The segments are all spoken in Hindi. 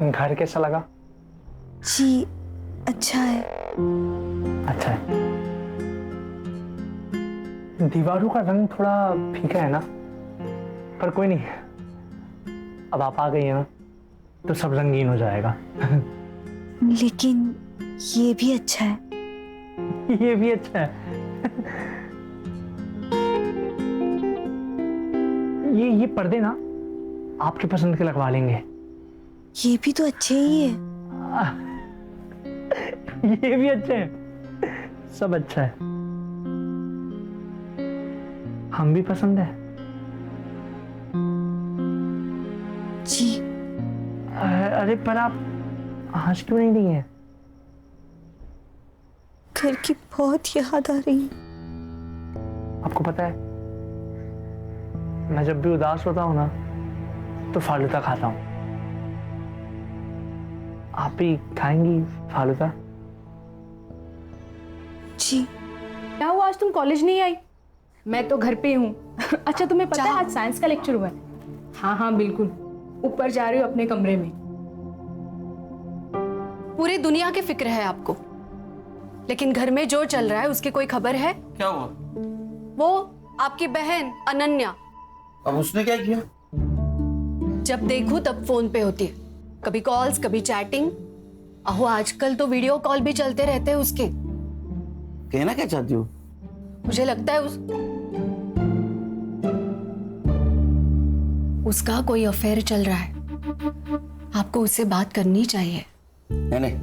घर कैसा लगा? जी अच्छा है। अच्छा है। दीवारों का रंग थोड़ा फीका है ना, पर कोई नहीं, अब आप आ गई है ना तो सब रंगीन हो जाएगा। लेकिन ये भी अच्छा है। ये भी अच्छा है। ये पर्दे ना आपकी पसंद के लगवा लेंगे। ये भी तो अच्छे ही है। ये भी अच्छे हैं, सब अच्छा है। हम भी पसंद है। जी। अरे पर आप हंस क्यों नहीं रही हैं? घर की बहुत याद आ रही है। आपको पता है, मैं जब भी उदास होता हूं ना तो फालूदा खाता हूं। आप भी खाएंगी फालूदा? जी। क्या हुआ, आज तुम कॉलेज नहीं आई? मैं तो घर पे हूँ। अच्छा तुम्हें पता है आज साइंस का लेक्चर हुआ है? हाँ हाँ बिल्कुल, ऊपर जा रही हूँ अपने कमरे में। पूरी दुनिया की फिक्र है आपको, लेकिन घर में जो चल रहा है उसकी कोई खबर है? क्या हुआ? वो आपकी बहन अनन्या, अब उसने क्या किया? जब देखूं तब फोन पे होती है, कभी कॉल्स कभी चैटिंग। अहो आजकल तो वीडियो कॉल भी चलते रहते हैं उसके। कहना क्या चाहती हो? मुझे लगता है उसका कोई अफेयर चल रहा है। आपको उससे बात करनी चाहिए। नहीं,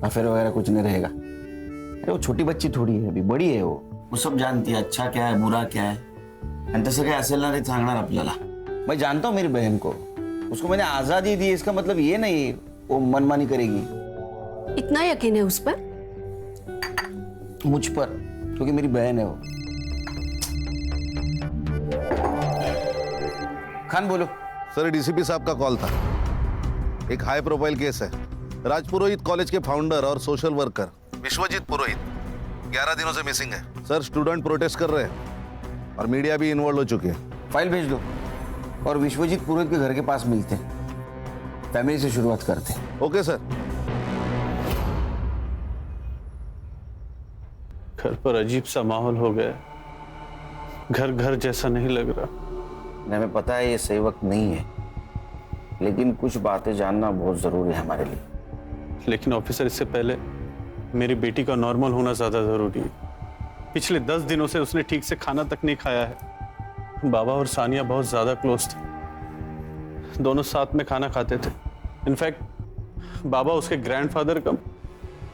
अफेयर वगैरह कुछ नहीं रहेगा। अरे वो छोटी बच्ची थोडी है, अभी बड़ी है वो सब जानती है अच्छा क्या है बुरा क्या है, आणि तसं काय असेल ना ते सांगणार आपल्याला। मैं जानता हूँ मेरी बहन को, उसको मैंने आजादी दी, इसका मतलब ये नहीं वो मनमानी करेगी। इतना यकीन है उस पर? मुझ पर, क्योंकि मेरी बहन है वो। खान बोलो। सर डीसीपी साहब का कॉल था। एक हाई प्रोफाइल केस है। राजपुरोहित कॉलेज के फाउंडर और सोशल वर्कर विश्वजीत पुरोहित 11 दिनों से मिसिंग है। सर स्टूडेंट प्रोटेस्ट कर रहे हैं और मीडिया भी इन्वॉल्व हो चुकी है। फाइल भेज दो और विश्वजीत पुरोहित के घर के पास मिलते हैं, फैमिली से शुरुआत करते हैं। Okay sir. घर पर अजीब सा माहौल हो गया, घर घर जैसा नहीं लग रहा। हमें पता है ये सही वक्त नहीं है, लेकिन कुछ बातें जानना बहुत जरूरी है हमारे लिए। लेकिन ऑफिसर, इससे पहले मेरी बेटी का नॉर्मल होना ज्यादा जरूरी है। पिछले 10 दिनों से उसने ठीक से खाना तक नहीं खाया है। बाबा और सानिया बहुत ज्यादा क्लोज थे, दोनों साथ में खाना खाते थे। इनफैक्ट बाबा उसके ग्रैंडफादर का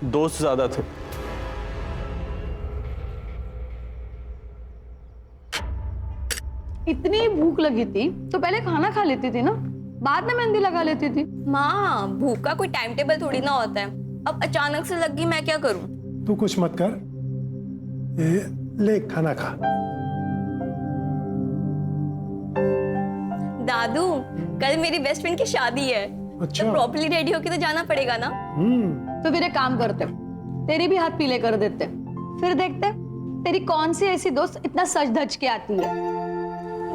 दोस्त ज्यादा थे। इतनी भूख लगी थी तो पहले खाना खा लेती थी ना, बाद में मेहंदी लगा लेती थी। माँ, भूख का कोई टाइम टेबल थोड़ी ना होता है। अब अचानक से लगी, मैं क्या करूं? तू कुछ मत कर, ये ले खाना खा। दादू, कल मेरी बेस्ट फ्रेंड की शादी है। अच्छा। तो प्रॉपर्ली रेडी होके तो जाना पड़ेगा ना। तो फिर एक काम करते, तेरे भी हाथ पीले कर देते, फिर देखते तेरी कौन सी ऐसी दोस्त इतना सज धज के आती है।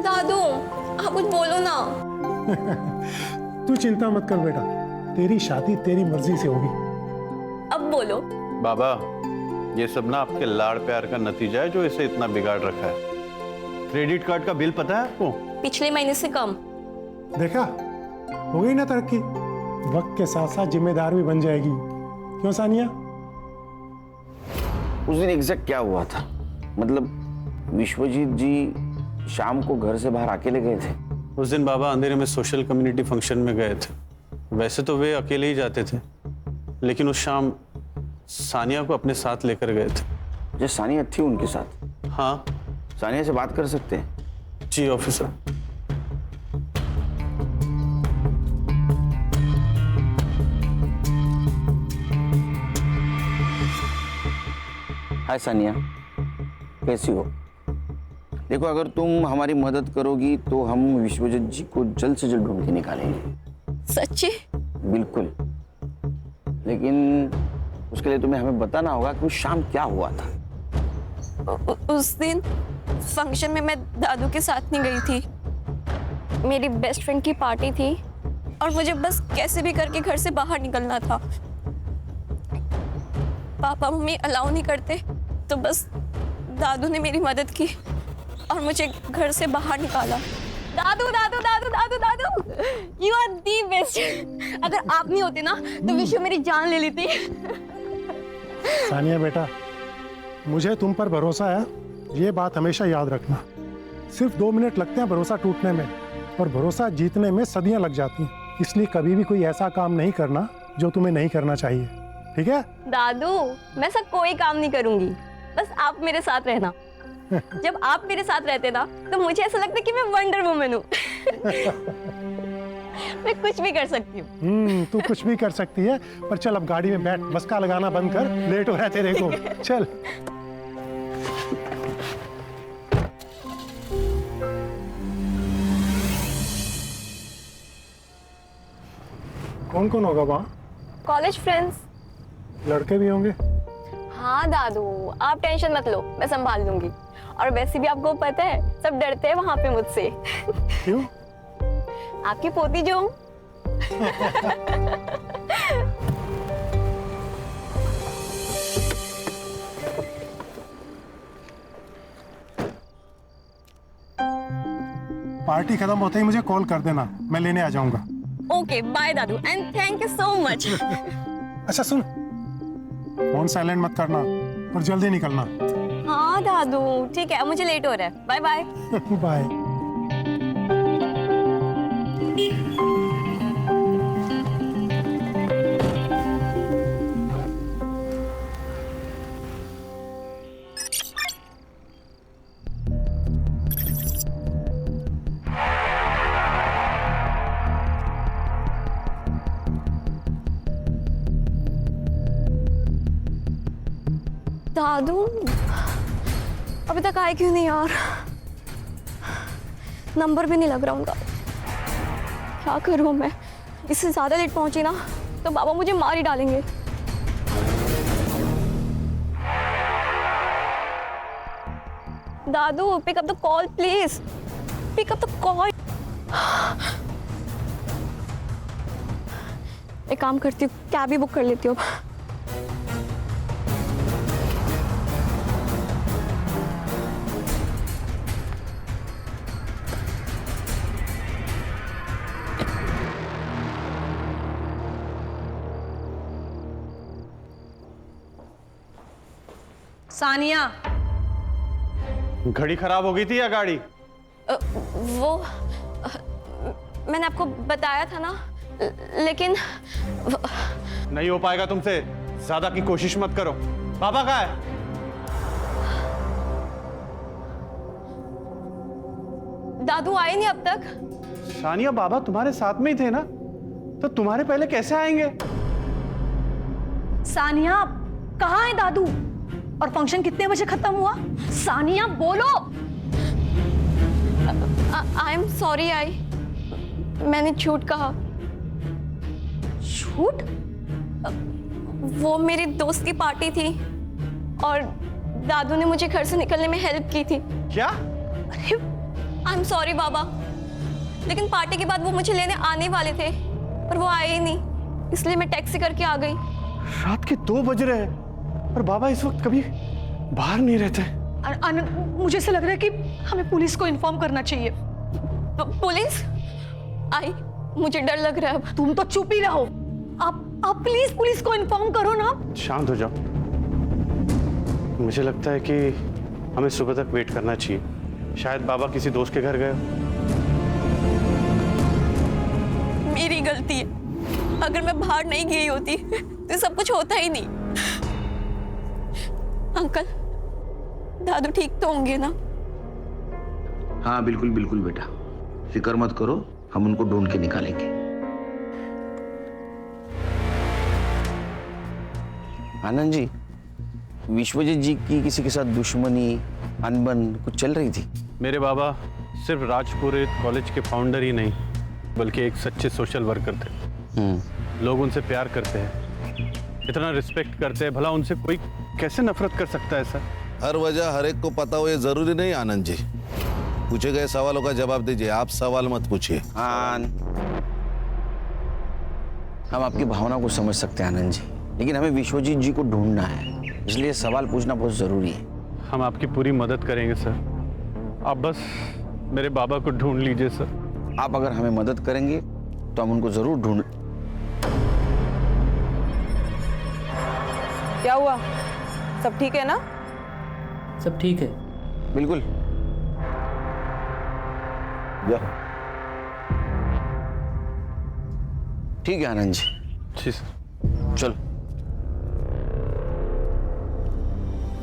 दादू, आप कुछ बोलो ना। तू चिंता मत कर बेटा, तेरी शादी तेरी मर्जी से होगी। अब बोलो। बाबा, ये सब ना आपके लाड़ प्यार का नतीजा है जो इसे इतना बिगाड़ रखा है। क्रेडिट कार्ड का बिल पता है आपको? पिछले महीने से कम। देखा, हो गई ना तरक्की। वक्त के साथ साथ जिम्मेदार भी बन जाएगी, क्यों सानिया? उस दिन एग्जैक्ट क्या हुआ था? मतलब विश्वजीत जी शाम को घर से बाहर अकेले गए थे? उस दिन बाबा अंधेरे में सोशल कम्युनिटी फंक्शन में गए थे। वैसे तो वे अकेले ही जाते थे, लेकिन उस शाम सानिया को अपने साथ लेकर गए थे। जो सानिया थी उनके साथ? हाँ। सानिया से बात कर सकते हैं? जी ऑफिसर। हाय सानिया, कैसी हो? देखो, अगर तुम हमारी मदद करोगी तो हम विश्वजीत जी को जल्द से जल्द ढूंढ के निकालेंगे। सच्ची? बिल्कुल, लेकिन उसके लिए तुम्हें हमें बताना होगा कि उस शाम क्या हुआ था। उस दिन फंक्शन में मैं दादू के साथ नहीं गई थी। मेरी बेस्ट फ्रेंड की पार्टी थी और मुझे बस कैसे भी करके घर से बाहर निकलना था। पापा मम्मी अलाउ नहीं करते, तो बस दादू ने मेरी मदद की और मुझे घर से बाहर निकाला। दादू दादू दादू दादू दादू, यू आर दी बेस्ट। अगर आप नहीं होते ना तो विश्व मेरी जान ले लेती। सानिया बेटा, मुझे तुम पर भरोसा है, ये बात हमेशा याद रखना। सिर्फ 2 मिनट लगते हैं भरोसा टूटने में, और भरोसा जीतने में सदियां लग जाती हैं। इसलिए कभी भी कोई ऐसा काम नहीं करना जो तुम्हें नहीं करना चाहिए, ठीक है? दादू, मैं सब कोई काम नहीं करूंगी, बस आप मेरे साथ रहना। जब आप मेरे साथ रहते ना तो मुझे ऐसा लगता है कि मैं वंडर वुमन हूँ। मैं कुछ भी कर सकती हूँ। तू कुछ भी कर सकती है, पर चल अब गाड़ी में बैठ, बस का लगाना बंद कर, लेट हो रहा है तेरे को। चल। कौन कौन होगा वहाँ? College friends. लड़के भी होंगे? हाँ दादू, आप टेंशन मत लो, मैं संभाल लूंगी। और वैसे भी आपको पता है, सब डरते हैं वहां पे मुझसे। क्यों? आपकी पोती जो हूँ। पार्टी खत्म होते ही मुझे कॉल कर देना, मैं लेने आ जाऊंगा। ओके बाय दादू, and thank you so much. अच्छा सुन, फोन साइलेंट मत करना और जल्दी निकलना। हाँ दादू, ठीक है, मुझे लेट हो रहा है। Bye bye. बाय। दादू अभी तक आए क्यों नहीं यार? नंबर भी नहीं लग रहा उनका। क्या करूं मैं? इससे ज्यादा लेट पहुंची ना तो बाबा मुझे मार ही डालेंगे। दादू pick up the call please, pick up the call. एक काम करती हूँ, कैब ही बुक कर लेती हूँ। सानिया, घड़ी खराब हो गई थी या गाड़ी? वो मैंने आपको बताया था ना, लेकिन नहीं हो पाएगा तुमसे, ज्यादा की कोशिश मत करो। पापा कहाँ है? दादू आए नहीं अब तक। सानिया, बाबा तुम्हारे साथ में ही थे ना, तो तुम्हारे पहले कैसे आएंगे? सानिया कहाँ है दादू? और फंक्शन कितने बजे खत्म हुआ? सानिया बोलो। आई एम सॉरी आई, मैंने झूठ कहा। झूठ? वो मेरी दोस्त की पार्टी थी और दादू ने मुझे घर से निकलने में हेल्प की थी। क्या? अरे आई एम सॉरी बाबा, लेकिन पार्टी के बाद वो मुझे लेने आने वाले थे पर वो आए ही नहीं, इसलिए मैं टैक्सी करके आ गई। रात के 2 बज रहे हैं और बाबा इस वक्त कभी बाहर नहीं रहते। आनंद, मुझे ऐसा लग रहा है कि हमें पुलिस को इन्फॉर्म करना चाहिए। पुलिस? आई, मुझे डर लग रहा है अब। तुम तो चुप ही रहो। आप प्लीज पुलिस को इन्फॉर्म करो ना। शांत हो जाओ। मुझे लगता है कि हमें सुबह तक वेट करना चाहिए। शायद बाबा किसी दोस्त के घर गए। मेरी गलती है, अगर मैं बाहर नहीं गई होती तो सब कुछ होता ही नहीं। अंकल, दादू ठीक तो होंगे ना? हाँ बिल्कुल बिल्कुल बेटा, फिक्र मत करो, हम उनको ढूंढ के निकालेंगे। आनंद जी, विश्वजीत जी की किसी के साथ दुश्मनी, अनबन कुछ चल रही थी? मेरे बाबा सिर्फ राजपुरोहित कॉलेज के फाउंडर ही नहीं, बल्कि एक सच्चे सोशल वर्कर थे। लोग उनसे प्यार करते हैं, इतना रिस्पेक्ट करते हैं, भला उनसे कोई कैसे नफरत कर सकता है सर? हर वजह हर एक को पता हो ये जरूरी नहीं आनंद जी। पूछे गए सवालों का जवाब दीजिए, आप सवाल मत पूछिए। हाँ हम आपकी भावना को समझ सकते हैं आनंद जी, लेकिन हमें विश्वजीत जी को ढूंढना है, इसलिए सवाल पूछना बहुत जरूरी है। हम आपकी पूरी मदद करेंगे सर, आप बस मेरे बाबा को ढूंढ लीजिए सर। आप अगर हमें मदद करेंगे तो हम उनको जरूर ढूंढ। क्या हुआ? सब ठीक है ना? सब ठीक है। बिल्कुल। जाओ। ठीक है आनंद जी। जी सर। चलो।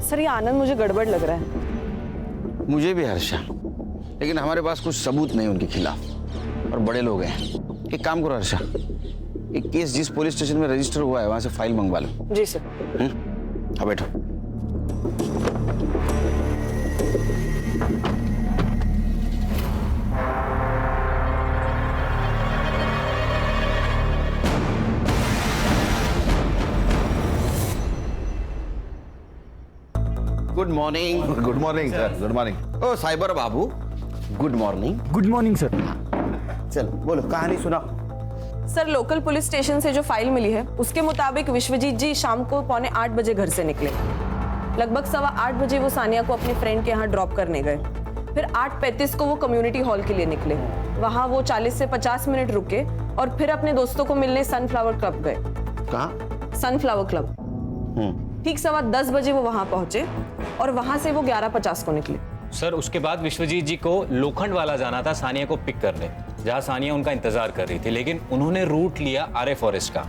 सर ये आनंद मुझे गड़बड़ लग रहा है। मुझे भी हर्षा, लेकिन हमारे पास कुछ सबूत नहीं उनके खिलाफ और बड़े लोग हैं। एक काम करो हर्षा, एक केस जिस पुलिस स्टेशन में रजिस्टर हुआ है वहां से फाइल मंगवा लो। जी सर। हाँ बैठो। Good morning. Good morning sir. Good morning. ओ साइबर बाबू, good morning. Good morning sir. चल बोलो, कहानी सुनाओ। सर लोकल पुलिस स्टेशन से जो फाइल मिली है उसके मुताबिक विश्वजीत जी शाम को 7:45 बजे घर से निकले। लगभग 7:15 बजे वो सानिया को अपनी फ्रेंड के यहाँ ड्रॉप करने गए। फिर 8:35 को वो कम्युनिटी हॉल के लिए निकले। वहाँ वो 40 से 50 मिनट रुके और फिर अपने दोस्तों को मिलने सनफ्लावर क्लब गए। कहाँ? Sunflower club. ठीक 10:15 बजे वो वहाँ पहुंचे और वहाँ से वो 11:50 को निकले। सर उसके बाद विश्वजीत जी को लोखंड वाला जाना था सानिया को पिक करने, जहां सानिया उनका इंतजार कर रही थी, लेकिन उन्होंने रूट लिया आर्य फॉरेस्ट का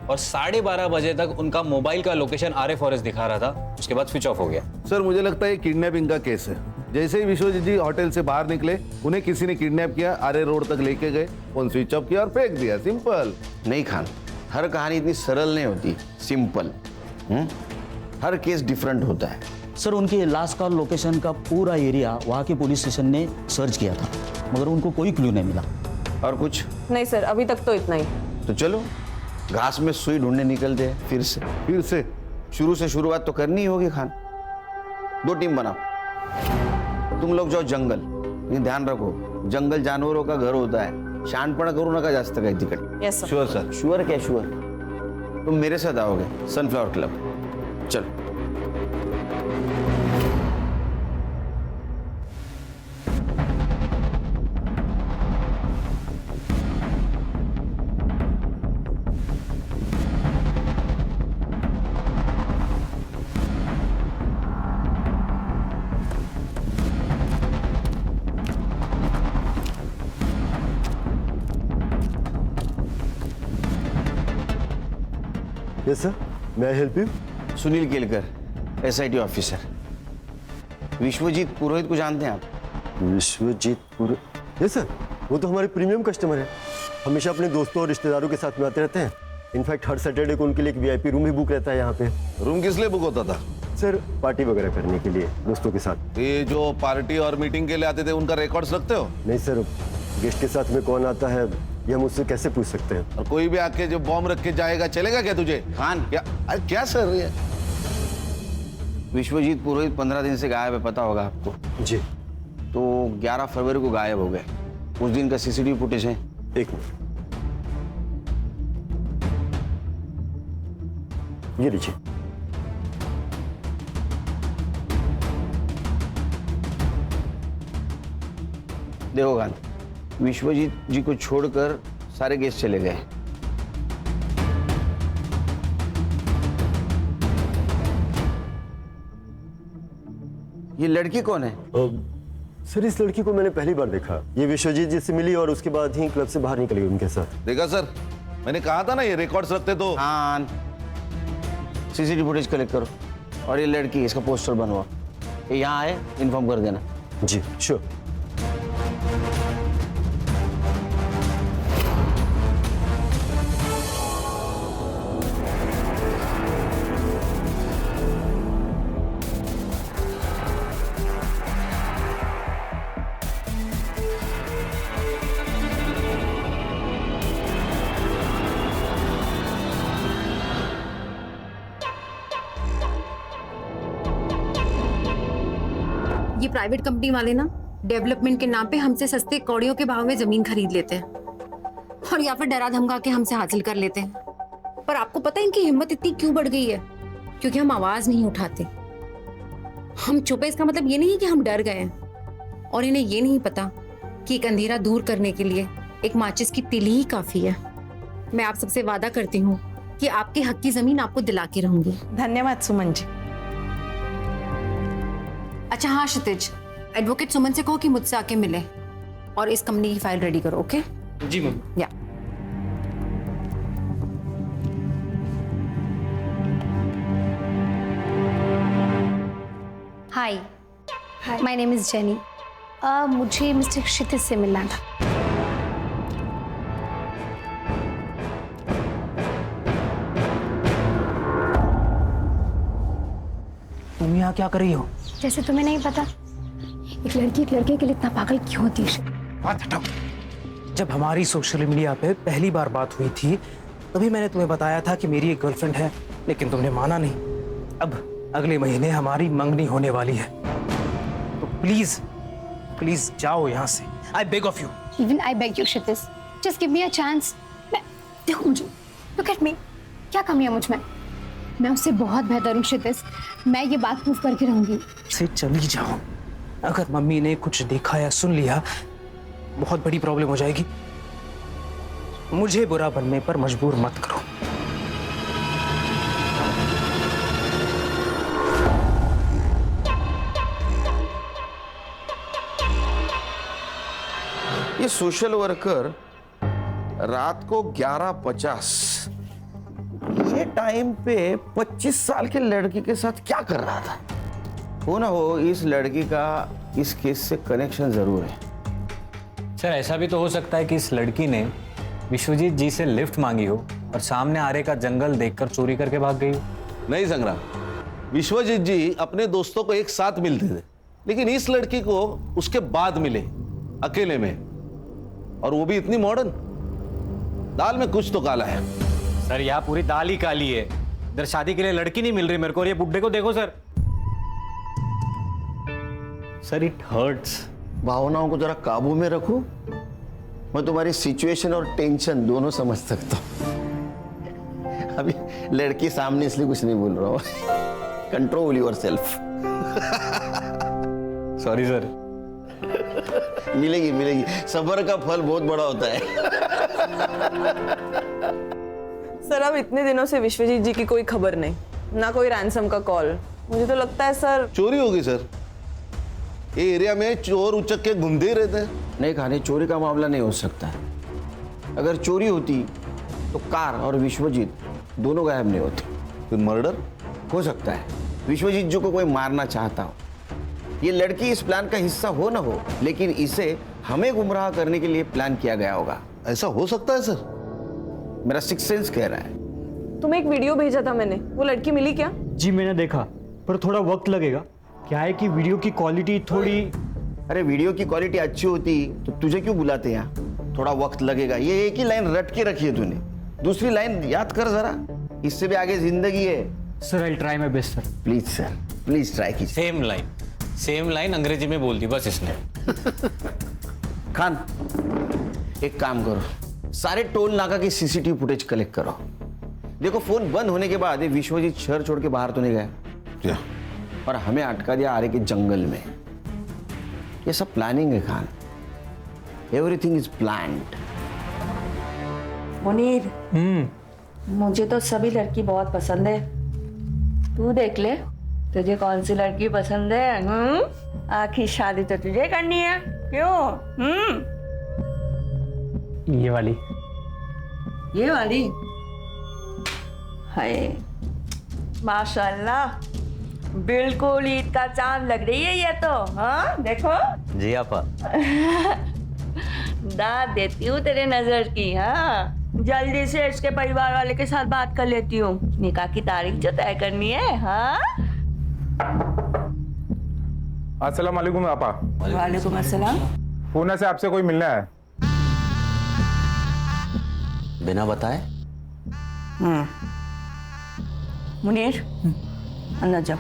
और 12:30 बजे तक उनका मोबाइल का लोकेशन आर्य फॉरेस्ट दिखा रहा था। उसके बाद स्विच ऑफ हो गया। सर मुझे लगता है किडनैपिंग का केस है। जैसे ही विश्वजीत जी होटल से बाहर निकले, उन्हें किसी ने किडनैप किया, आर्य रोड तक लेके गए, फोन स्विच ऑफ किया और फेंक दिया। सिंपल। नहीं खान, हर कहानी इतनी सरल नहीं होती, सिंपल। हर केस डिफरेंट होता है। सर उनकी लास्ट कॉल लोकेशन का पूरा एरिया वहाँ के पुलिस स्टेशन ने सर्च किया था, मगर उनको कोई क्लू नहीं मिला। और कुछ नहीं सर, अभी तक तो इतना ही। तो चलो घास में सुई ढूंढने निकलते हैं फिर से। शुरू से शुरुआत तो करनी ही होगी खान। 2 टीम बनाओ, तुम लोग जाओ जंगल, लेकिन ध्यान रखो जंगल जानवरों का घर होता है, शानपणा करू नका जास्त काही तिकडे। Yes sir. Sure sir. Sure क्या श्योर? तुम मेरे साथ आओगे सनफ्लावर क्लब। चलो। यस सर, मैं help you? Sunil Kelkar, SIT officer. Vishwajeet Purohit को जानते हैं आप? विश्वजीत पुरोहित? यस सर, वो तो हमारे प्रीमियम कस्टमर है। हमेशा अपने दोस्तों और रिश्तेदारों के साथ में आते रहते हैं। इनफैक्ट हर सैटरडे को उनके लिए एक VIP रूम भी बुक रहता है यहाँ पे। रूम किस लिए बुक होता था? सर पार्टी वगैरह करने के लिए दोस्तों के साथ। ये जो पार्टी और मीटिंग के लिए आते थे उनका रिकॉर्ड्स रखते हो? नहीं सर, गेस्ट के साथ में कौन आता है ये हम उससे कैसे पूछ सकते हैं? और कोई भी आके जो बॉम्ब रख के जाएगा चलेगा क्या तुझे? खान क्या? अरे क्या सर ये? विश्वजीत पुरोहित 15 दिन से गायब है, पता होगा आपको। जी। तो 11 फरवरी को गायब हो गए। उस दिन का CCTV फुटेज है। एक मिनट, ये लीजिए। देखो खान, विश्वजीत जी को छोड़कर सारे गेस्ट चले गए। ये लड़की कौन है? सर इस लड़की को मैंने पहली बार देखा। ये विश्वजीत जी से मिली और उसके बाद ही क्लब से बाहर निकल गई उनके साथ। देखा सर, मैंने कहा था ना ये रिकॉर्ड्स रखते तो। हाँ, CCTV फुटेज कलेक्ट करो और ये लड़की, इसका पोस्टर बनवाओ। ये यहाँ आए, इन्फॉर्म कर देना। जी श्योर। ये प्राइवेट कंपनी वाले ना डेवलपमेंट के नाम पे हमसे सस्ते कौड़ियों के भाव में जमीन खरीद लेते हैं और या फिर डरा धमका के हमसे हासिल कर लेते हैं। पर आपको पता है इनकी हिम्मत इतनी क्यों बढ़ गई है? क्योंकि हम आवाज नहीं उठाते। हम चुप है इसका मतलब ये नहीं है कि हम डर गए हैं। और इन्हें ये नहीं पता कि एक अंधेरा दूर करने के लिए एक माचिस की तिली ही काफी है। मैं आप सबसे वादा करती हूँ कि आपके हक की जमीन आपको दिला के रहूंगी। धन्यवाद सुमन जी। अच्छा हाँ क्षितिज, एडवोकेट सुमन से कहो कि मुझसे आके मिले और इस कंपनी की फाइल रेडी करो। ओके जी मैम। या हाय, माय नेम इज जेनी। मुझे मिस्टर क्षितिज से मिलना था। तुम यहाँ क्या कर रही हो? जैसे तुम्हें नहीं पता, एक लड़की एक लड़के के लिए इतना पागल क्यों होती है? बात हटाओ। जब हमारी सोशल मीडिया पे पहली बार बात हुई थी तभी मैंने तुम्हें बताया था कि मेरी एक गर्लफ्रेंड है, लेकिन तुमने माना नहीं। अब अगले महीने हमारी मंगनी होने वाली है, तो प्लीज प्लीज जाओ यहाँ से। I beg of you. Even I beg you, Kshitij, just give me a chance. देखो मुझे, look at me, क्या कमी है मुझ में? मैं उससे बहुत बेहतर हूँ क्षितिज। मैं ये बात प्रूव करके रहूंगी। से चली जाओ। अगर मम्मी ने कुछ देखा या सुन लिया बहुत बड़ी प्रॉब्लम हो जाएगी। मुझे बुरा बनने पर मजबूर मत करो। ये सोशल वर्कर रात को 11:50 ये टाइम पे 25 साल के लड़की के साथ क्या कर रहा था? हो ना हो इस लड़की का इस केस से कनेक्शन जरूर है। सर ऐसा भी तो हो सकता है कि इस लड़की ने विश्वजीत जी से लिफ्ट मांगी हो और सामने आरे का जंगल देखकर चोरी करके भाग गई हो। नहीं संग्राम, विश्वजीत जी अपने दोस्तों को एक साथ मिलते थे, लेकिन इस लड़की को उसके बाद मिले अकेले में, और वो भी इतनी मॉडर्न। दाल में कुछ तो काला है। सर यहाँ पूरी दाल ही काली है। इधर शादी के लिए लड़की नहीं मिल रही मेरे को, और ये बुड्ढे को देखो सर। Sir it hurts. भावनाओं को जरा काबू में रखो। मैं तुम्हारी सिचुएशन और टेंशन दोनों समझ सकता हूं। अभी लड़की सामने इसलिए कुछ नहीं बोल रहा हूं। Control your self. Sorry sir. मिलेगी मिलेगी, सब्र का फल बहुत बड़ा होता है। सर अब इतने दिनों से विश्वजीत जी की कोई खबर नहीं, ना कोई रैंसम का कॉल। मुझे तो लगता है सर चोरी होगी। सर ये एरिया में चोर उचक के घूमते ही रहते हैं। नहीं खाने, चोरी का मामला नहीं हो सकता है। अगर चोरी होती तो कार और विश्वजीत दोनों गायब नहीं होते। फिर मर्डर हो सकता है। विश्वजीत जी को कोई मारना चाहता हो, ये लड़की इस प्लान का हिस्सा हो ना हो, लेकिन इसे हमें गुमराह करने के लिए प्लान किया गया होगा। ऐसा हो सकता है सर? मेरा सिक्स सेंस कह रहा है। तुम्हें एक वीडियो भेजा था मैंने, वो लड़की मिली क्या? जी मैंने देखा, पर थोड़ा वक्त लगेगा। क्या है कि वीडियो की क्वालिटी थोड़ी। अरे वीडियो की क्वालिटी अच्छी होती तो तुझे क्यों बुलाते यहाँ? थोड़ा वक्त लगेगा। ये एक ही लाइन रट के रखी है तूने, दूसरी लाइन याद कर जरा। इससे भी आगे जिंदगी है। Sir I try my best sir. Please sir, please try कीजिए। सेम लाइन अंग्रेजी में बोल दी बस इसने। खान एक काम करो, सारे टोल नाका की सीसीटीवी फुटेज कलेक्ट करो। देखो फोन बंद होने के बाद विश्वजीत शहर छोड़ के बाहर तो नहीं गया, और हमें अटका दिया आरे के जंगल में। ये सब प्लानिंग है Khan. Everything is planned. Munir, मुझे तो सभी लड़की बहुत पसंद है। तू देख ले तुझे कौन सी लड़की पसंद है। आखिर शादी तो तुझे करनी है, क्यों? ये वाली। ये वाली? हाय माशाल्लाह, बिल्कुल ईद का चांद लग रही है ये तो। हाँ देखो। जी आपा। दाद देती हूँ तेरे नजर की। हाँ जल्दी से इसके परिवार वाले के साथ बात कर लेती हूँ, निकाह की तारीख जो तय करनी है। हाँ अस्सलाम वालेकुम आपा। वालेकुम अस्सलाम। पूना से आपसे कोई मिलना है। बिना बताए? मुनीर अंदर जाओ।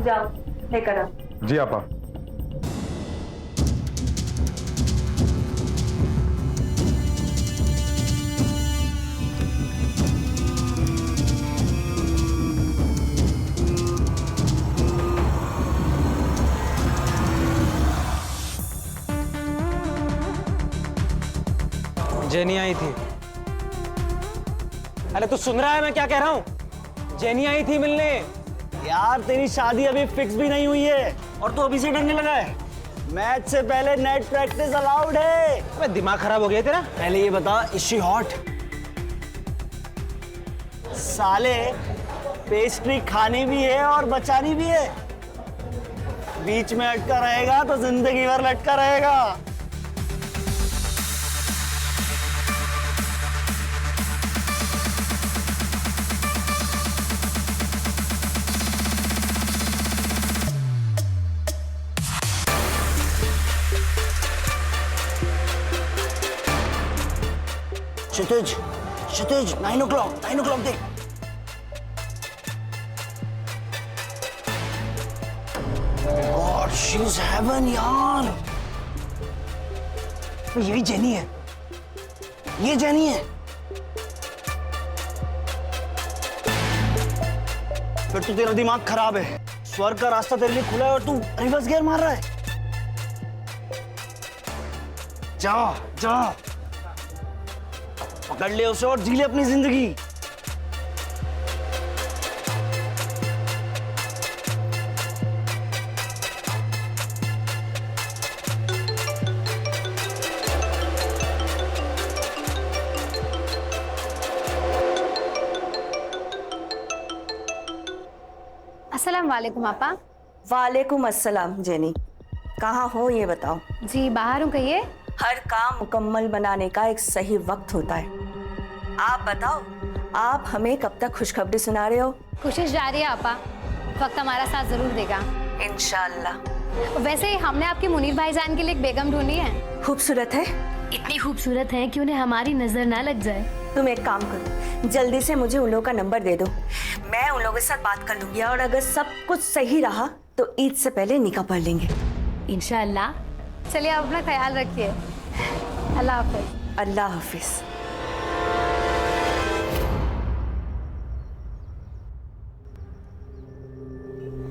जाओ लेकर आओ। जी आपा। जेनी आई थी। अरे तू सुन रहा है मैं क्या कह रहा हूँ? जेनी आई थी मिलने। यार तेरी शादी अभी फिक्स भी नहीं हुई है और तू अभी से डरने लगा है। मैच से पहले नेट प्रैक्टिस अलाउड है। अबे दिमाग खराब हो गया तेरा? पहले ये बता, इज शी हॉट? साले पेस्ट्री खानी भी है और बचानी भी है। बीच में अटका रहेगा तो जिंदगी भर लटका रहेगा। क्षितिज 9 o'clock देख। God, she's heaven यार। यही जेनी है, ये जेनी है। फिर तो तेरा दिमाग खराब है। स्वर्ग का रास्ता तेरे लिए खुला है और तू रिवर्स गियर मार रहा है। जा जा, पकड़ ले उसे और जी ले अपनी जिंदगी। अस्सलाम वालेकुम आपा। वालेकुम अस्सलाम। जेनी कहाँ हो ये बताओ। जी बाहर हूँ, कहिए। हर काम मुकम्मल बनाने का एक सही वक्त होता है। आप बताओ, आप हमें कब तक खुशखबरी सुना रहे हो? कोशिश जारी है आपा, वक्त हमारा साथ जरूर देगा इंशाल्लाह। वैसे हमने आपके मुनीर भाईजान के लिए एक बेगम ढूंढी है। खूबसूरत है? इतनी खूबसूरत है कि उन्हें हमारी नजर ना लग जाए। तुम एक काम करो, जल्दी से मुझे उन लोगों का नंबर दे दो। मैं उन लोगों के साथ बात कर लूंगी और अगर सब कुछ सही रहा तो ईद से पहले निकाह पढ़ लेंगे इंशाल्लाह। चलिए आप अपना ख्याल रखिए। अल्लाह हाफिज। अल्लाह हाफिज।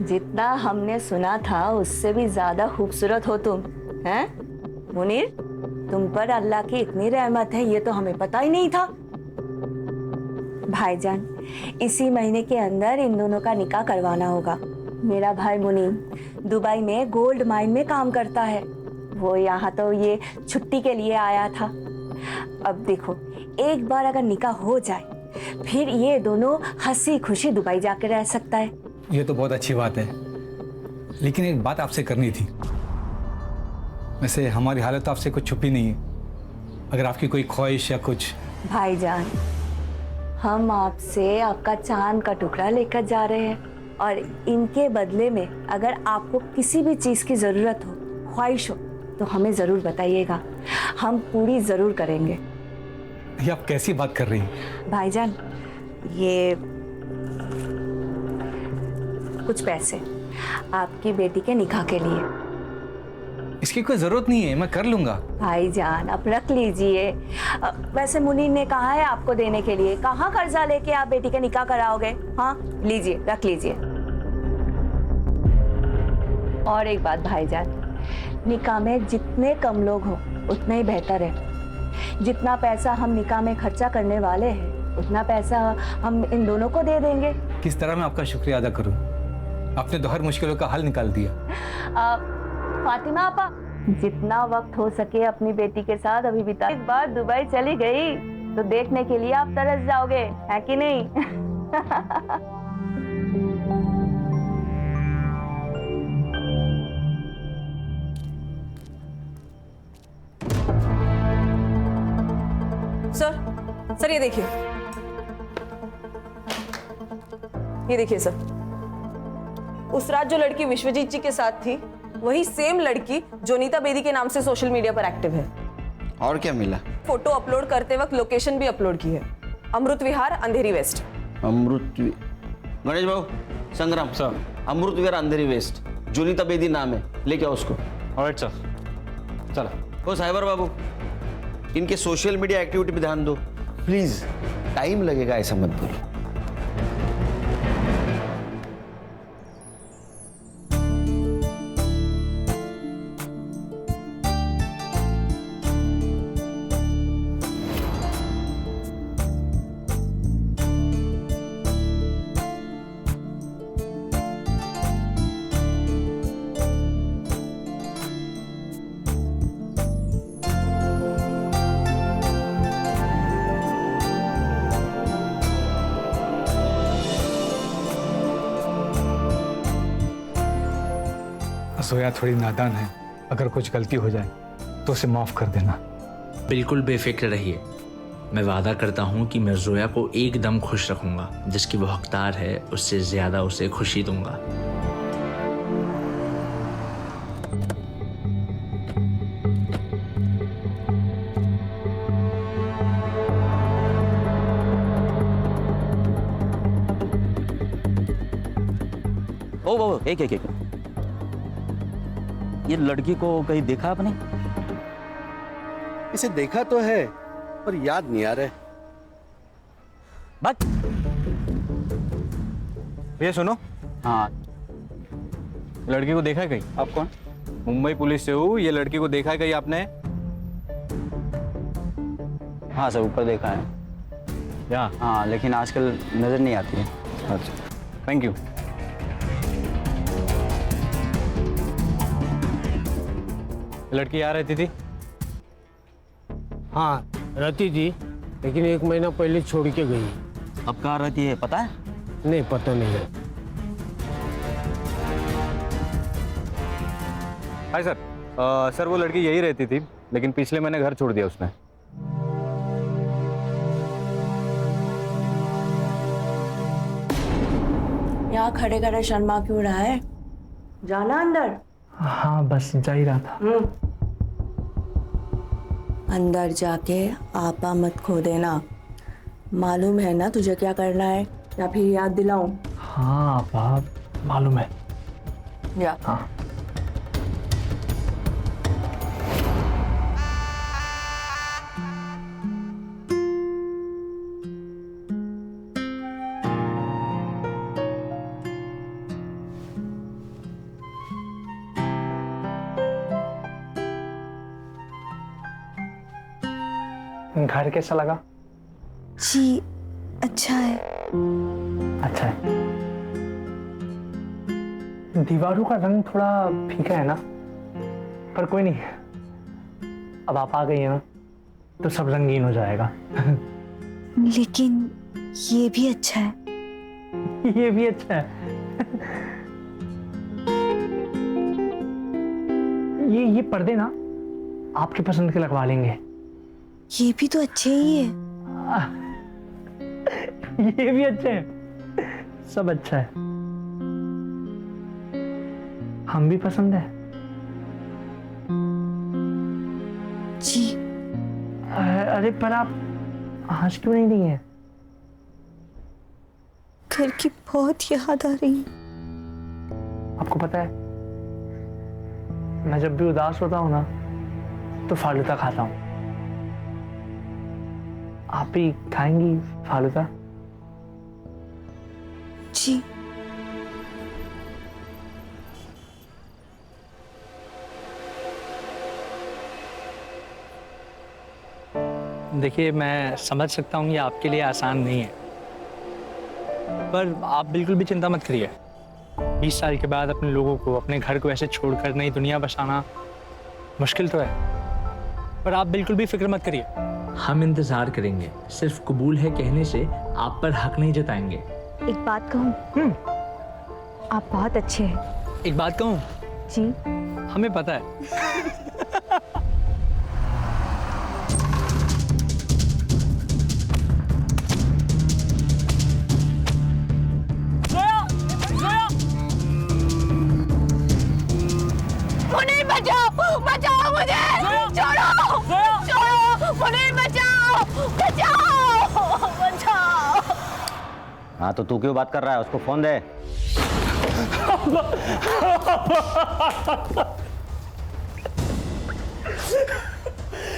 जितना हमने सुना था उससे भी ज्यादा खूबसूरत हो तुम, हैं? मुनीर, तुम पर अल्लाह की इतनी रहमत है ये तो हमें पता ही नहीं था। भाईजान, इसी महीने के अंदर इन दोनों का निकाह करवाना होगा। मेरा भाई मुनीर दुबई में गोल्ड माइन में काम करता है। वो यहाँ तो ये छुट्टी के लिए आया था। अब देखो, एक बार अगर निकाह हो जाए फिर ये दोनों हंसी खुशी दुबई जाकर रह सकता है। ये तो बहुत अच्छी बात है, लेकिन एक बात आपसे करनी थी। वैसे हमारी हालत तो आपसे कुछ छुपी नहीं है। अगर आपकी कोई ख्वाहिश या कुछ। भाईजान, हम आपसे आपका चांद का टुकड़ा लेकर जा रहे हैं और इनके बदले में अगर आपको किसी भी चीज़ की ज़रूरत हो, ख्वाहिश हो, तो हमें ज़रूर बताइएगा, हम पूरी ज़रूर करेंगे। ये आप कैसी बात कर रही हैं? भाईजान, ये कुछ पैसे आपकी बेटी के निकाह के लिए। इसकी कोई ज़रूरत नहीं है, मैं कर लूँगा। भाईजान, आप रख लीजिए। वैसे मुनीर ने कहा है आपको देने के लिए। कहाँ कर्जा लेके आप बेटी का निकाह कराओगे? हाँ, लीजिए, रख लीजिए। और एक बात भाईजान, निकाह में जितने कम लोग हो उतना ही बेहतर है। जितना पैसा हम निकाह में खर्चा करने वाले हैं उतना पैसा हम इन दोनों को दे देंगे। किस तरह मैं आपका शुक्रिया अदा करूं? आपने तो हर मुश्किलों का हल निकाल दिया। फातिमा आपा, जितना वक्त हो सके अपनी बेटी के साथ अभी बिता। एक बार दुबई चली गई तो देखने के लिए आप तरस जाओगे, है कि नहीं? सर ये देखिए, सर, उस रात जो लड़की विश्वजीत जी के साथ थी वही सेम लड़की जोनीता बेदी के नाम से सोशल मीडिया पर एक्टिव है। और क्या मिला? फोटो अपलोड करते वक्त लोकेशन भी अपलोड की है, अमृत विहार, अंधेरी वेस्ट। गणेश बाबू, संग्राम सर, अमृत विहार, अंधेरी वेस्ट, जोनीता बेदी नाम है, लेके आओ उसको। Alright sir. चलो। ओ साइबर बाबू, इनके सोशल मीडिया एक्टिविटी पे ध्यान दो प्लीज। टाइम लगेगा ऐसा मत बोलो। जोया थोड़ी नादान है, अगर कुछ गलती हो जाए तो उसे माफ़ कर देना। बिल्कुल बेफिक्र रहिए, मैं वादा करता हूँ कि मैं जोया को एकदम खुश रखूंगा। जिसकी वो हकदार है उससे ज़्यादा उसे खुशी दूंगा। ओ एक ये लड़की को कहीं देखा आपने? इसे देखा तो है पर याद नहीं आ रहा है। बात भैया सुनो। हाँ, लड़की को देखा है कहीं? आप कौन? मुंबई पुलिस से हूँ। ये लड़की को देखा है कहीं आपने? हाँ सर, ऊपर देखा है। यहाँ? हाँ, लेकिन आजकल नज़र नहीं आती है। अच्छा, थैंक यू। लड़की यहाँ रहती थी? हाँ रहती थी, लेकिन 1 महीना पहले छोड़ के गई। अब कहाँ रहती है पता है? नहीं पता नहीं है। Hi sir. सर वो लड़की यही रहती थी, लेकिन पिछले महीने घर छोड़ दिया उसने। यहाँ खड़े खड़े शर्मा क्यों रहा है? जाना अंदर। हाँ बस जा ही रहा था। अंदर जाके आपा मत खो देना। मालूम है ना तुझे क्या करना है, या फिर याद दिलाऊं? हाँ आपा मालूम है। या हाँ। घर कैसा लगा? जी अच्छा है। अच्छा है। दीवारों का रंग थोड़ा फीका है ना, पर कोई नहीं, अब आप आ गई है ना तो सब रंगीन हो जाएगा। लेकिन ये भी अच्छा है। ये भी अच्छा है। ये पर्दे ना आपकी पसंद के लगवा लेंगे। ये भी तो अच्छे ही है। ये भी अच्छे हैं, सब अच्छा है। हम भी पसंद है जी। अरे पर आप हंस क्यों नहीं रही हैं? घर की बहुत याद आ रही है। आपको पता है, मैं जब भी उदास होता हूँ ना तो फालूदा खाता हूँ। आप भी खाएंगी फालूदा? जी। देखिए मैं समझ सकता हूँ ये आपके लिए आसान नहीं है, पर आप बिल्कुल भी चिंता मत करिए। 20 साल के बाद अपने लोगों को, अपने घर को ऐसे छोड़कर नई दुनिया बसाना मुश्किल तो है, पर आप बिल्कुल भी फिक्र मत करिए। हम इंतजार करेंगे, सिर्फ कबूल है कहने से आप पर हक नहीं जताएंगे। एक बात कहूँ? आप बहुत अच्छे हैं। एक बात कहूँ? जी। हमें पता है। मुनीर बचाओ, बचाओ मुझे, छोड़ो, छोड़ो, मुनीर बचाओ, बचाओ, बचाओ। हाँ तो तू क्यों बात कर रहा है? उसको फोन दे।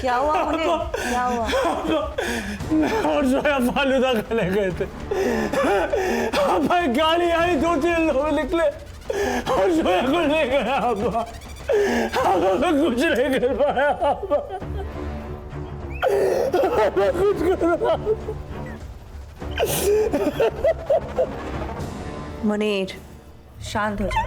क्या हुआ मुनीर? क्या हुआ? मैं और जोया फालूदा खाने गए थे। भाई गाड़ी आई, 2-3 लोग निकले और जोया को ले गया। मैं कुछ नहीं कर पाया। मैं कुछ कर रहा। मुनीर शांत हो जा।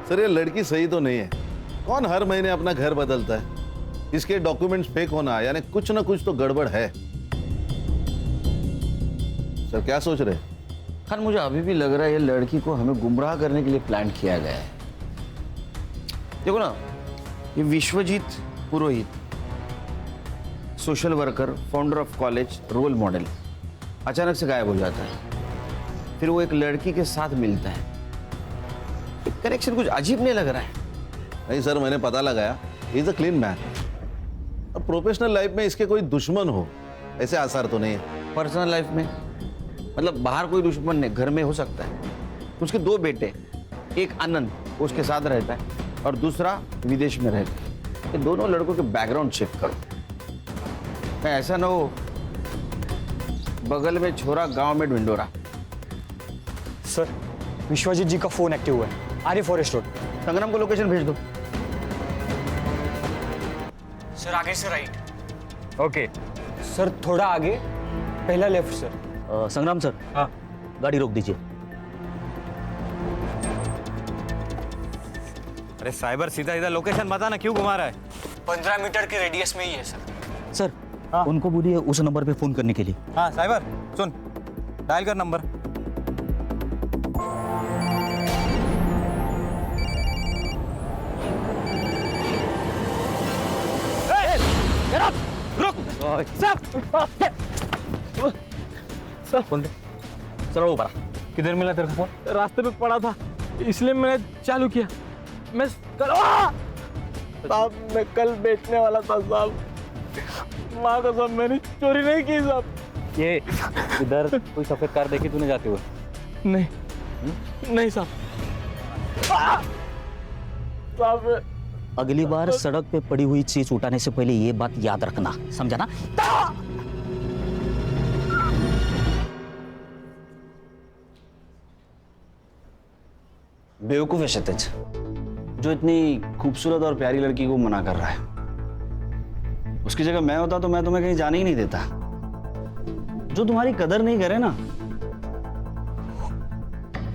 सर ये लड़की सही तो नहीं है। कौन हर महीने अपना घर बदलता है? इसके डॉक्यूमेंट्स फेक होना यानी कुछ ना कुछ तो गड़बड़ है। सर क्या सोच रहे? खान मुझे अभी भी लग रहा है ये लड़की को हमें गुमराह करने के लिए प्लान किया गया है। देखो ना, ये Vishwajeet Purohit, social worker, founder of college, role model, अचानक से गायब हो जाता है। फिर वो एक लड़की के साथ मिलता है। कनेक्शन कुछ अजीब नहीं लग रहा है? नहीं सर, मैंने पता लगाया, इज अ क्लीन मैन। अब प्रोफेशनल लाइफ में इसके कोई दुश्मन हो ऐसे आसार तो नहीं है। पर्सनल लाइफ में मतलब बाहर कोई दुश्मन नहीं, घर में हो सकता है। उसके 2 बेटे, एक आनंद उसके साथ रहता है और दूसरा विदेश में रहता है। ये दोनों लड़कों के बैकग्राउंड चेक करो, कहीं ऐसा ना हो बगल में छोरा गांव में ढिंडोरा। सर विश्वजीत जी का फोन एक्टिव हुआ है, आर्य फॉरेस्ट रोड। संग्राम को लोकेशन भेज दो। सर आगे से राइट। ओके सर, थोड़ा आगे, पहला लेफ्ट सर। संग्राम सर, हाँ गाड़ी रोक दीजिए। अरे साइबर, सीधा सीधा लोकेशन बता ना, क्यों घुमा रहा है? 15 मीटर के रेडियस में ही है सर। सर उनको बोलिए उस नंबर पे फोन करने के लिए। हाँ साइबर, सुन, डायल कर नंबर। चलो ऊपर। किधर मिला तेरे को फोन? रास्ते पे पड़ा था, इसलिए मैंने चालू किया। मैं कल साहब, मैं कल बेचने वाला था साहब। माँ कसम मैंने चोरी नहीं की साहब। ये इधर कोई सफेद कार देखी तूने जाते हुए? नहीं नहीं साहब। साहब अगली बार सड़क पे पड़ी हुई चीज उठाने से पहले ये बात याद रखना, समझा ना? बेवकूफ है क्षितिज, जो इतनी खूबसूरत और प्यारी लड़की को मना कर रहा है। उसकी जगह मैं होता तो मैं तुम्हें कहीं जाने ही नहीं देता। जो तुम्हारी कदर नहीं करे ना,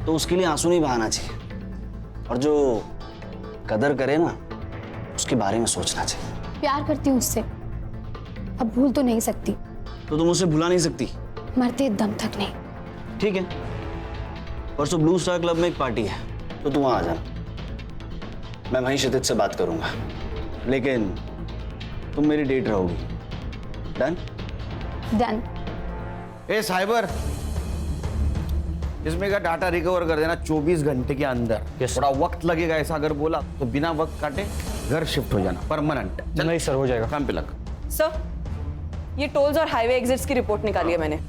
तो उसके लिए आंसू नहीं बहाना चाहिए, और जो कदर करे ना, उसके बारे में सोचना चाहिए। प्यार करती हूँ उससे, अब भूल तो नहीं सकती। तो तुम उसे भुला नहीं सकती? मरते दम तक नहीं। ठीक है, परसों ब्लू स्टार क्लब में एक पार्टी है, तो तू वहां आ जाना। मैं वहीं क्षितिज से बात करूंगा, लेकिन तुम मेरी डेट रहोगी। डन? डन। ए साइबर, इसमें का डाटा रिकवर कर देना 24 घंटे के अंदर। थोड़ा वक्त लगेगा, ऐसा अगर बोला तो बिना वक्त काटे घर शिफ्ट हो जाना, परमानेंट। नहीं सर, हो जाएगा। काम पे लग। सर, ये टोल्स और हाईवे एग्जिट्स की रिपोर्ट निकाली है मैंने।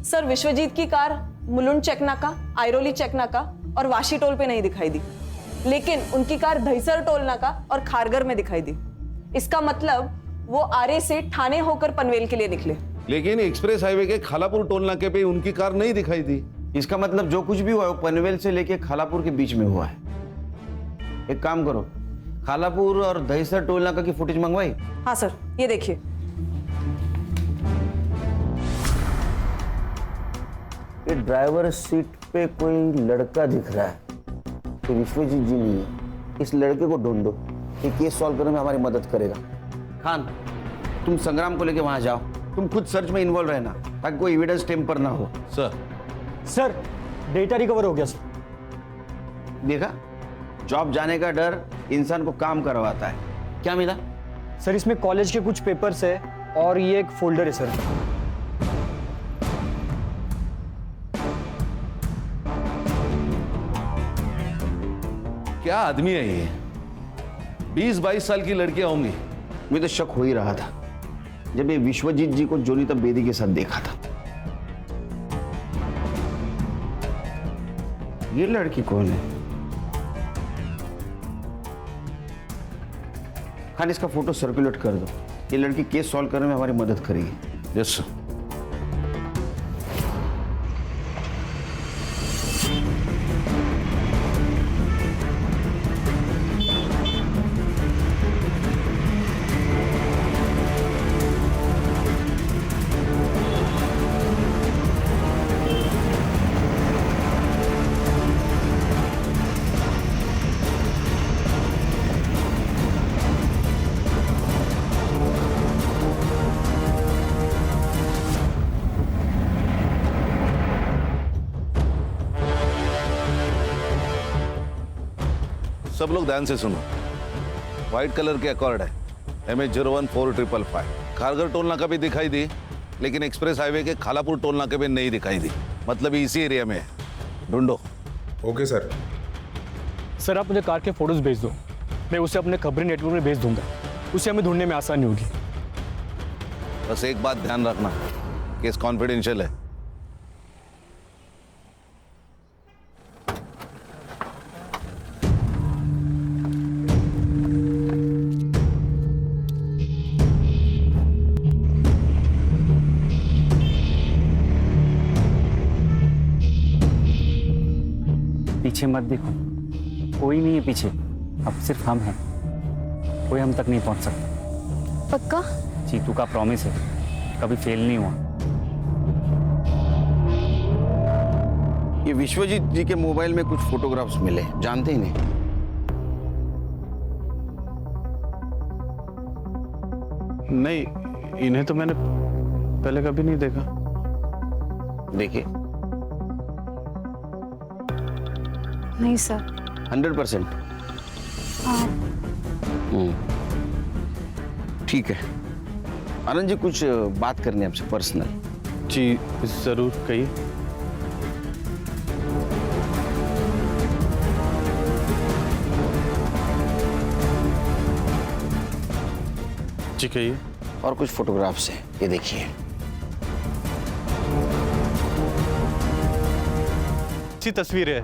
सर, विश्वजीत की कार मुलुंड चेक नाका, आयरोली चेक नाका और वाशी टोल पे नहीं दिखाई दी, लेकिन उनकी कार दहीसर टोल नाका और खारगर में दिखाई दी। इसका मतलब वो आरे से ठाणे होकर पनवेल के लिए निकले। लेकिन एक्सप्रेस हाईवे के खालापुर टोल नाके पे उनकी कार नहीं दिखाई दी। इसका मतलब जो कुछ भी हुआ है वो पनवेल से लेके खालापुर के बीच में हुआ है। एक काम करो, खालापुर और दहीसर टोल नाका की फुटेज मंगवाई? हाँ सर, ये देखिए। ये ड्राइवर सीट पे कोई लड़का दिख रहा है, तो विश्वजीत जी नहीं है। इस लड़के को ढूंढो, ये केस सॉल्व करने में हमारी मदद करेगा। खान, तुम संग्राम को लेके वहां जाओ, तुम खुद सर्च में इन्वॉल्व रहना ताकि कोई एविडेंस टेम्पर ना हो। सर डेटा रिकवर हो गया सर। देखा, जॉब जाने का डर इंसान को काम करवाता है। क्या मिला? सर इसमें कॉलेज के कुछ पेपर्स है और ये एक फोल्डर है सर। क्या आदमी है ये? 20-22 साल की लड़कियां होंगी। मुझे तो शक हो ही रहा था जब ये विश्वजीत जी को जोनीता बेदी के साथ देखा था। ये लड़की कौन है? खान, इसका फोटो सर्कुलेट कर दो। ये लड़की केस सॉल्व करने में हमारी मदद करेगी। Yes sir. सब लोग ध्यान से सुनो। व्हाइट कलर के अकॉर्ड है, MH014555। खारघर टोल नाका भी दिखाई दी, लेकिन एक्सप्रेस हाईवे के खालापुर टोल नाके पे नहीं दिखाई दी। मतलब इसी एरिया में है, ढूंढो। Okay sir. सर आप मुझे कार के फोटोज भेज दो, मैं उसे अपने खबरी नेटवर्क में भेज दूंगा, उसे हमें ढूंढने में आसानी होगी। बस एक बात ध्यान रखना, केस कॉन्फिडेंशियल है। पीछे मत देखो, कोई नहीं है पीछे, अब सिर्फ हम हैं। कोई हम तक नहीं पहुंच सकता। पक्का? चीतू का प्रॉमिस है, कभी फेल नहीं हुआ। ये विश्वजीत जी के मोबाइल में कुछ फोटोग्राफ्स मिले, जानते ही नहीं। नहीं, इन्हें तो मैंने पहले कभी नहीं देखा। देखिए। नहीं सर। 100%। ठीक है। आनंद जी, कुछ बात करनी है आपसे पर्सनल। जी जरूर, कहिए। जी कहिए। और कुछ फोटोग्राफ्स हैं, ये देखिए। अच्छी तस्वीर है,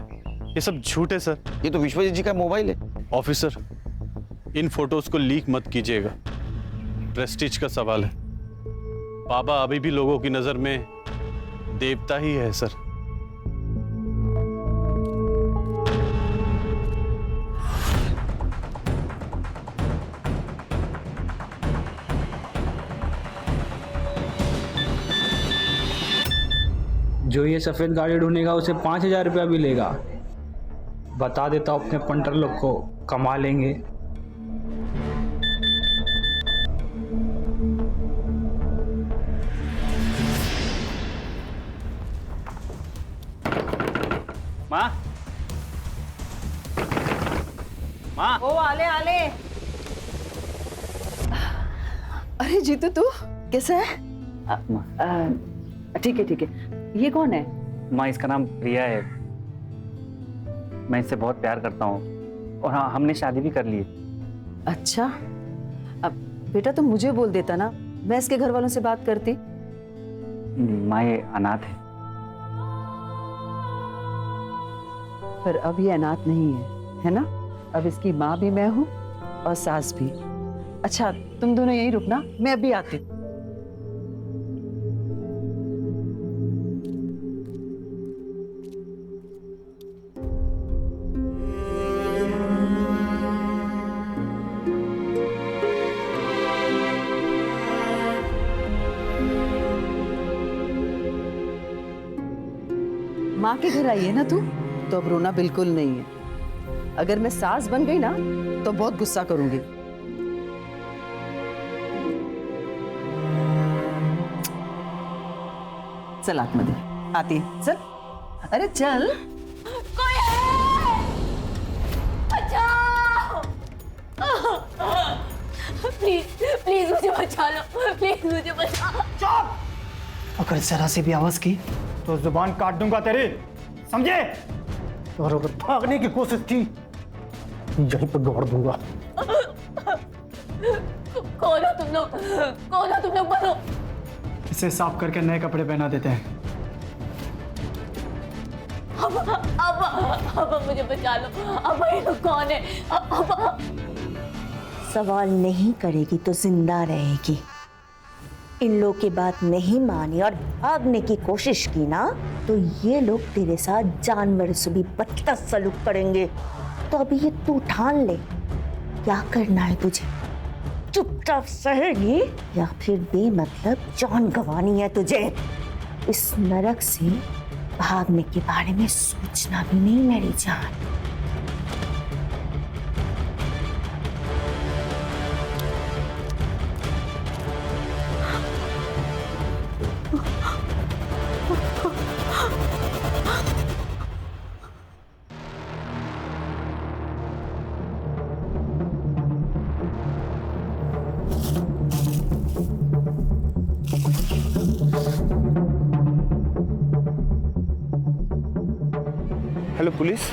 ये सब झूठ है सर। ये तो विश्वजीत जी का मोबाइल है। ऑफिसर, इन फोटोज को लीक मत कीजिएगा, प्रेस्टीज का सवाल है। बाबा अभी भी लोगों की नजर में देवता ही है सर। जो ये सफ़ेद गाड़ी ढूंढेगा उसे 5,000 रुपया भी लेगा। बता देता हूँ अपने पंटर लोग को, कमा लेंगे। माँ, माँ। ओ आले आले। अरे जीतू, तू कैसा है? ठीक है ठीक है। ये कौन है? माँ, इसका नाम प्रिया है। मैं इससे बहुत प्यार करता हूँ और हाँ, हमने शादी भी कर ली है। अच्छा, अब बेटा तुम मुझे बोल देता ना, मैं इसके घर वालों से बात करती। माँ, ये अनाथ है। पर अब ये अनाथ नहीं है ना? अब इसकी माँ भी मैं हूँ और सास भी। अच्छा, तुम दोनों यहीं रुकना, मैं अभी आती हूँ। माँ के घर आई है ना तू, तो अब रोना बिल्कुल नहीं है। अगर मैं सास बन गई ना तो बहुत गुस्सा करूंगी। चल आत्मदे, आती है, चल। अरे चल। कोई है? बचाओ! प्लीज प्लीज मुझे बचा लो, प्लीज मुझे बचाओ। चुप! अगर जरा से भी आवाज की तो जुबान काट दूंगा तेरी, समझे? और अगर भागने की कोशिश की यहीं पर गाड़ दूंगा। कौन हो तुम लोग? कौन हो तुम लोग? बोलो। इसे साफ करके नए कपड़े पहना देते हैं। अब मुझे बचा लो। अब ये लोग कौन है? अब सवाल नहीं करेगी तो जिंदा रहेगी। इन लोग की बात नहीं मानी और भागने की कोशिश की ना, तो ये लोग तेरे साथ जानवर से भी बदतर सलूक करेंगे। तो अभी ये तू ठान ले, क्या करना है तुझे? चुपचाप सहेगी या फिर बेमतलब जान गंवानी है तुझे? इस नरक से भागने के बारे में सोचना भी नहीं मेरी जान। Hello police.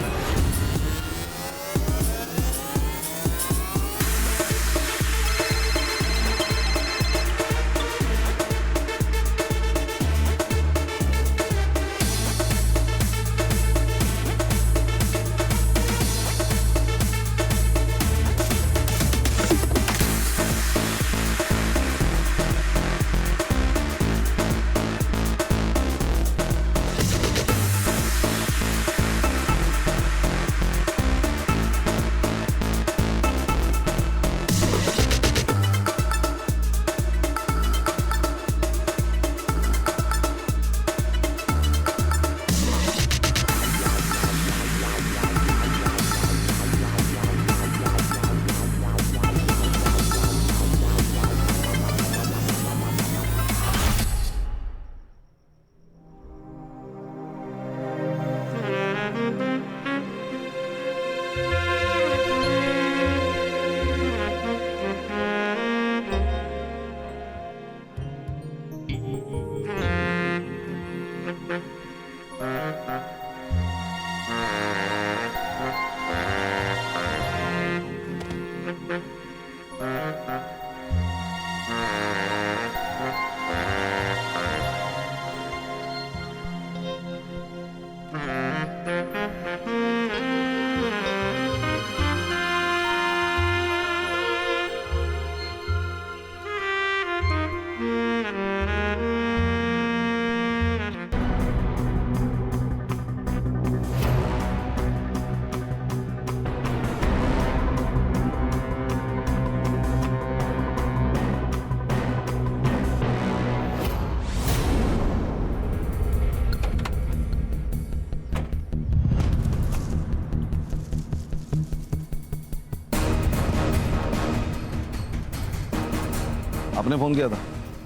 आपने फोन किया था?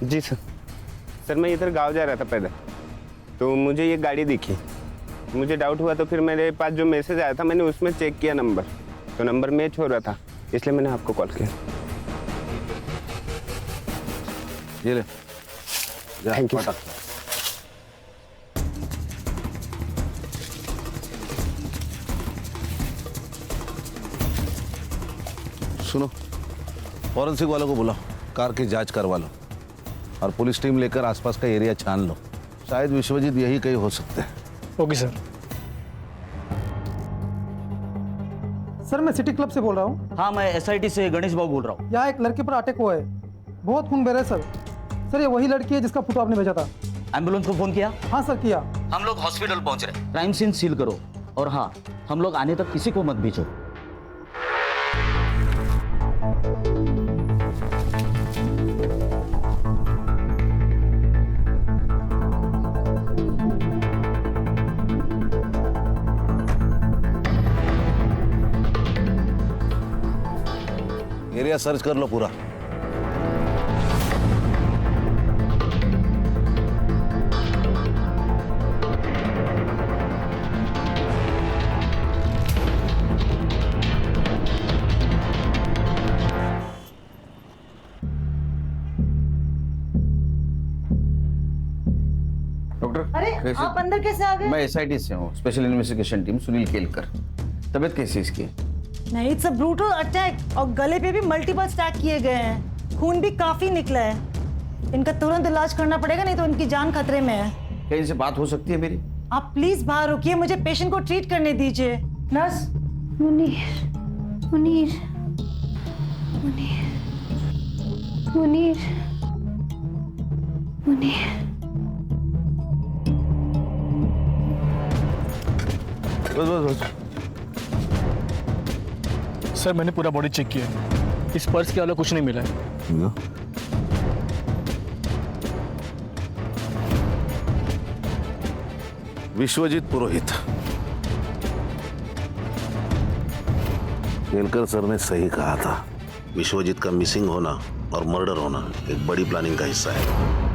जी सर। सर मैं इधर गांव जा रहा था पैदल, तो मुझे ये गाड़ी दिखी, मुझे डाउट हुआ, तो फिर मेरे पास जो मैसेज आया था मैंने उसमें चेक किया नंबर, तो नंबर मैच हो रहा था, इसलिए मैंने आपको कॉल किया। ये ले। Thank you. सुनो, फॉरेंसिक वालों को बुलाओ, कार की जांच करवा लो और पुलिस टीम लेकर आसपास का एरिया छान लो। शायद विश्वजीत यही कहीं हो सकते हैं। Okay sir. सर मैं सिटी क्लब से बोल रहा हूँ। हाँ, मैं एसआईटी से गणेश बाबू बोल रहा हूँ। यहाँ एक लड़के पर अटैक हुआ है, बहुत खून बह रहा है सर। सर ये वही लड़की है जिसका फोटो आपने भेजा था। एम्बुलेंस को फोन किया? हाँ सर किया। हम लोग हॉस्पिटल पहुंच रहे हैं। क्राइम सीन सील करो, और हाँ, हम लोग आने तक किसी को मत भेजो। एरिया सर्च कर लो पूरा। अरे आप अंदर कैसे आ गए? मैं एसआईटी से हूँ, special investigation team, Sunil Kelkar. तबीयत कैसी इसकी? नहीं, इट्स अ ब्रूटल अटैक और गले पे भी मल्टीपल स्टैक किए गए हैं, खून भी काफी निकला है। इनका तुरंत इलाज करना पड़ेगा, नहीं तो इनकी जान खतरे में है। क्या इनसे बात हो सकती है मेरी? आप प्लीज बाहर रुकिए, मुझे पेशेंट को ट्रीट करने दीजिए। नर्स। मुनीर, मुनीर, मुनीर, मुनीर, मुनीर। बस बस बस। सर मैंने पूरा बॉडी चेक किया है, इस पर्स के अलावा कुछ नहीं मिला है। विश्वजीत पुरोहित। केलकर सर ने सही कहा था, विश्वजीत का मिसिंग होना और मर्डर होना एक बड़ी प्लानिंग का हिस्सा है।